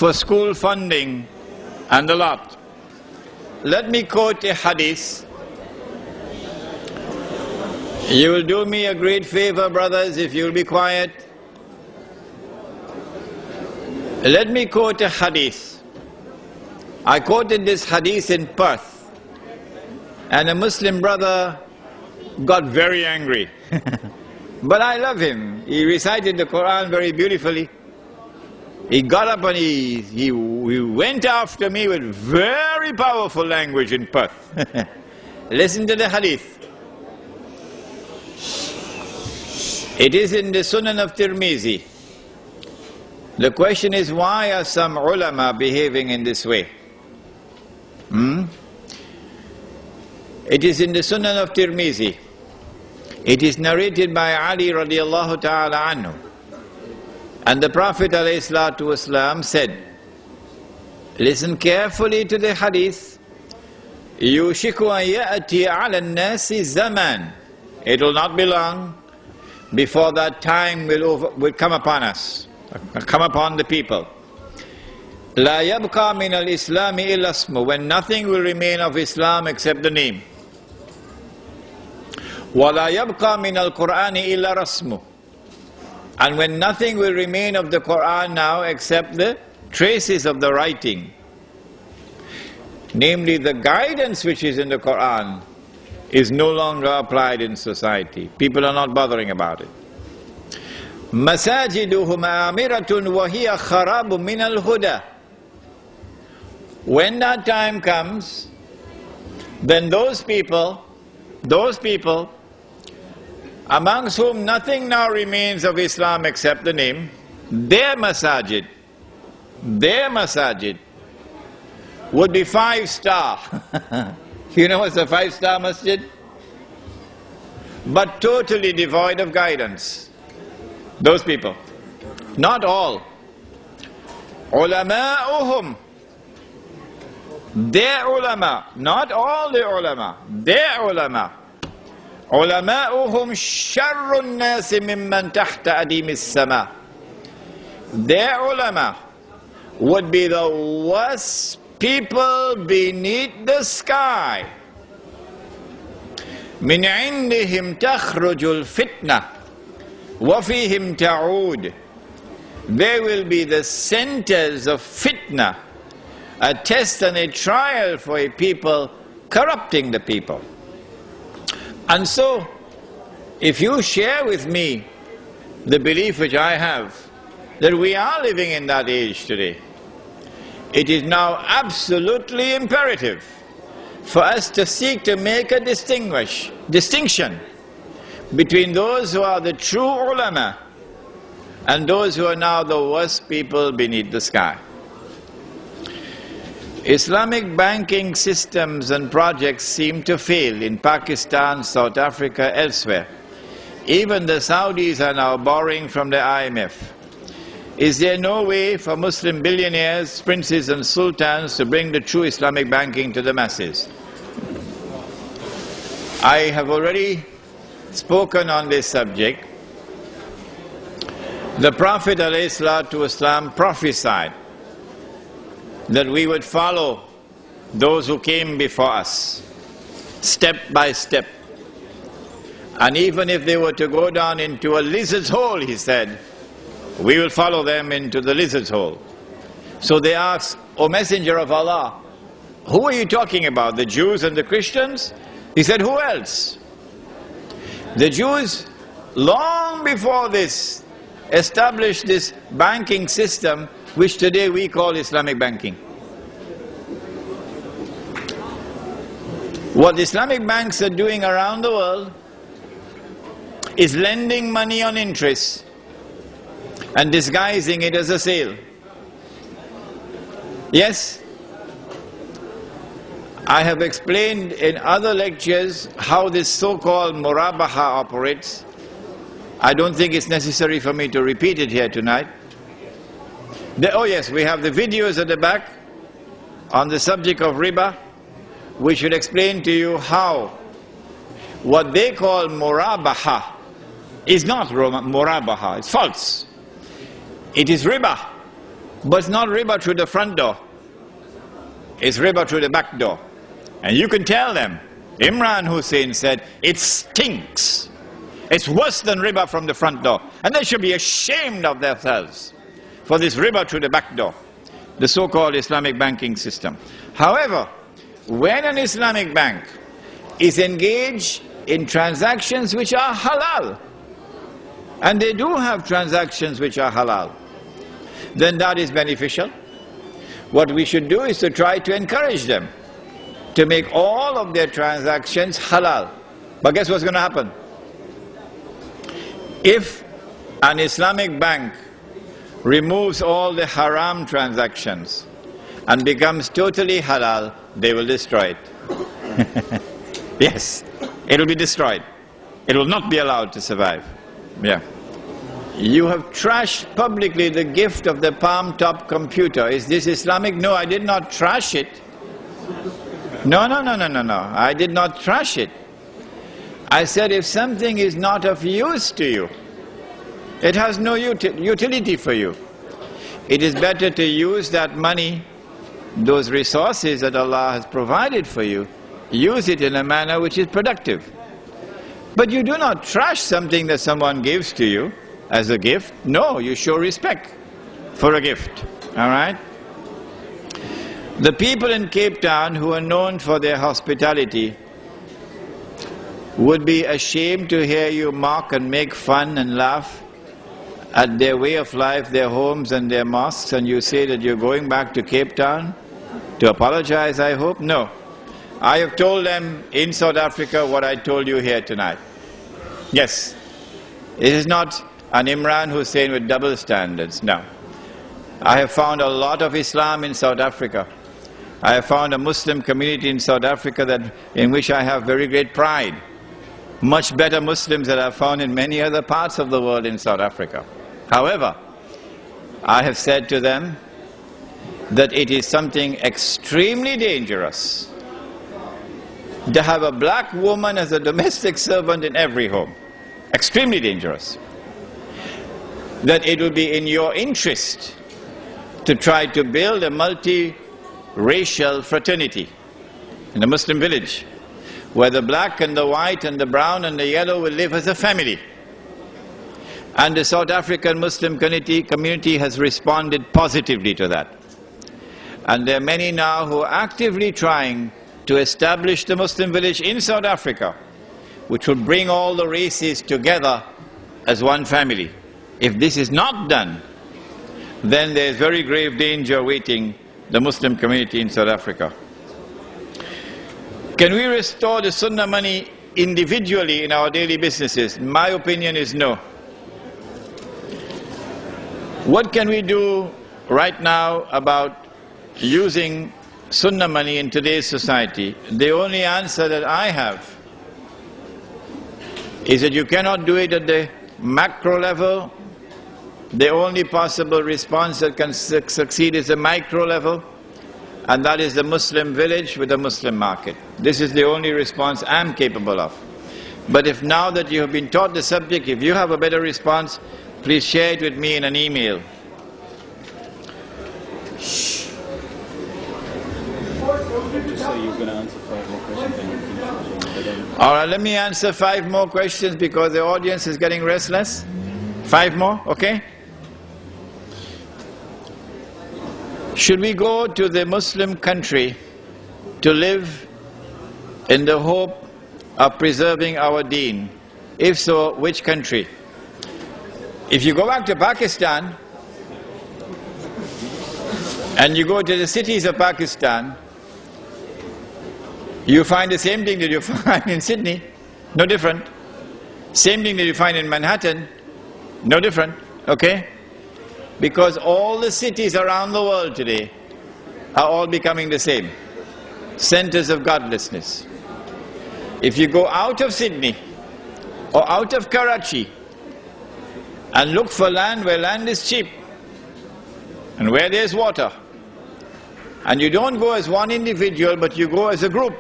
for school funding and a lot. Let me quote a hadith. You will do me a great favor, brothers, if you will be quiet. Let me quote a hadith. I quoted this hadith in Perth, and a Muslim brother got very angry. But I love him. He recited the Quran very beautifully. He got up and he went after me with very powerful language in Perth. Listen to the hadith. It is in the Sunan of Tirmizi. The question is, why are some ulama behaving in this way? It is in the Sunan of Tirmizi. It is narrated by Ali radiallahu ta'ala anhu. And the Prophet ﷺ said, listen carefully to the hadith, يُوشِكُ أَن يَأْتِيَ عَلَى النَّاسِ زَمَانٍ. It will not be long before that time will come upon us, come upon the people. لَا يَبْقَى مِنَ الْإِسْلَامِ إِلَّا اسْمُ. When nothing will remain of Islam except the name. وَلَا يَبْقَى مِنَ الْقُرْآنِ إِلَّا رَسْمُ. And when nothing will remain of the Quran now except the traces of the writing, namely the guidance which is in the Quran, is no longer applied in society. People are not bothering about it. مَسَاجِدُهُمْ آمِرَةٌ وَهِيَ خَرَابٌ مِنَ الْهُدَى. When that time comes, then those people amongst whom nothing now remains of Islam except the name, their masajid would be 5-star. You know what's a 5-star masjid? But totally devoid of guidance. Those people. Not all. Ulama'uhum. Their ulama. Not all the ulama. Their ulama. عُلَمَاؤُهُمْ شَرُّ النَّاسِ مِمَّنْ تَحْتَ أَدِيمِ السَّمَاءِ. Their ulama would be the worst people beneath the sky. مِنْ عِنْدِهِمْ تَخْرُجُ الْفِتْنَةِ وَفِيهِمْ تَعُودُ. They will be the centers of fitna, a test and a trial for a people, corrupting the people. And so, if you share with me the belief which I have, that we are living in that age today, it is now absolutely imperative for us to seek to make a distinction between those who are the true ulama and those who are now the worst people beneath the sky. Islamic banking systems and projects seem to fail in Pakistan, South Africa, elsewhere. Even the Saudis are now borrowing from the IMF. Is there no way for Muslim billionaires, princes and sultans to bring the true Islamic banking to the masses? I have already spoken on this subject. The Prophet ﷺ prophesied that we would follow those who came before us, step by step. And even if they were to go down into a lizard's hole, he said, we will follow them into the lizard's hole. So they asked, O Messenger of Allah, who are you talking about, the Jews and the Christians? He said, who else? The Jews, long before this, established this banking system which today we call Islamic banking. What Islamic banks are doing around the world is lending money on interest and disguising it as a sale. Yes, I have explained in other lectures how this so-called murabaha operates. I don't think it's necessary for me to repeat it here tonight. Oh yes, we have the videos at the back on the subject of riba, which should explain to you how what they call murabaha is not murabaha, it's false. It is riba. But it's not riba through the front door. It's riba through the back door. And you can tell them, Imran Hussein said, it stinks. It's worse than riba from the front door. And they should be ashamed of themselves for this riba through the back door, the so-called Islamic banking system. However, when an Islamic bank is engaged in transactions which are halal, and they do have transactions which are halal, then that is beneficial. What we should do is to try to encourage them to make all of their transactions halal. But guess what's going to happen? If an Islamic bank removes all the haram transactions and becomes totally halal, they will destroy it. Yes, it will be destroyed. It will not be allowed to survive. Yeah. You have trashed publicly the gift of the palm top computer. Is this Islamic? No, I did not trash it. No. I did not trash it. I said if something is not of use to you, it has no utility for you, it is better to use that money, those resources that Allah has provided for you, use it in a manner which is productive. But you do not trash something that someone gives to you as a gift. No, you show respect for a gift. All right? The people in Cape Town who are known for their hospitality would be ashamed to hear you mock and make fun and laugh at their way of life, their homes and their mosques, and you say that you're going back to Cape Town to apologize, I hope? No. I have told them in South Africa what I told you here tonight. Yes. It is not an Imran Hussein with double standards, no. I have found a lot of Islam in South Africa. I have found a Muslim community in South Africa in which I have very great pride. Much better Muslims than I have found in many other parts of the world in South Africa. However, I have said to them that it is something extremely dangerous to have a black woman as a domestic servant in every home. Extremely dangerous. That it will be in your interest to try to build a multi-racial fraternity in a Muslim village, where the black and the white and the brown and the yellow will live as a family. And the South African Muslim community has responded positively to that. And there are many now who are actively trying to establish the Muslim village in South Africa, which will bring all the races together as one family. If this is not done, then there is very grave danger awaiting the Muslim community in South Africa. Can we restore the Sunnah money individually in our daily businesses? My opinion is no. What can we do right now about using Sunnah money in today's society? The only answer that I have is that you cannot do it at the macro level. The only possible response that can succeed is the micro level, and that is the Muslim village with the Muslim market. This is the only response I'm capable of. But if now that you have been taught the subject, if you have a better response, please share it with me in an email. Just say you're going to answer 5 more questions and you can... All right, let me answer 5 more questions because the audience is getting restless. 5 more, okay? Should we go to the Muslim country to live in the hope of preserving our deen? If so, which country? If you go back to Pakistan and you go to the cities of Pakistan, you find the same thing that you find in Sydney, no different. Same thing that you find in Manhattan, no different, okay? Because all the cities around the world today are all becoming the same. Centers of godlessness. If you go out of Sydney or out of Karachi and look for land where land is cheap and where there's water, and you don't go as one individual but you go as a group,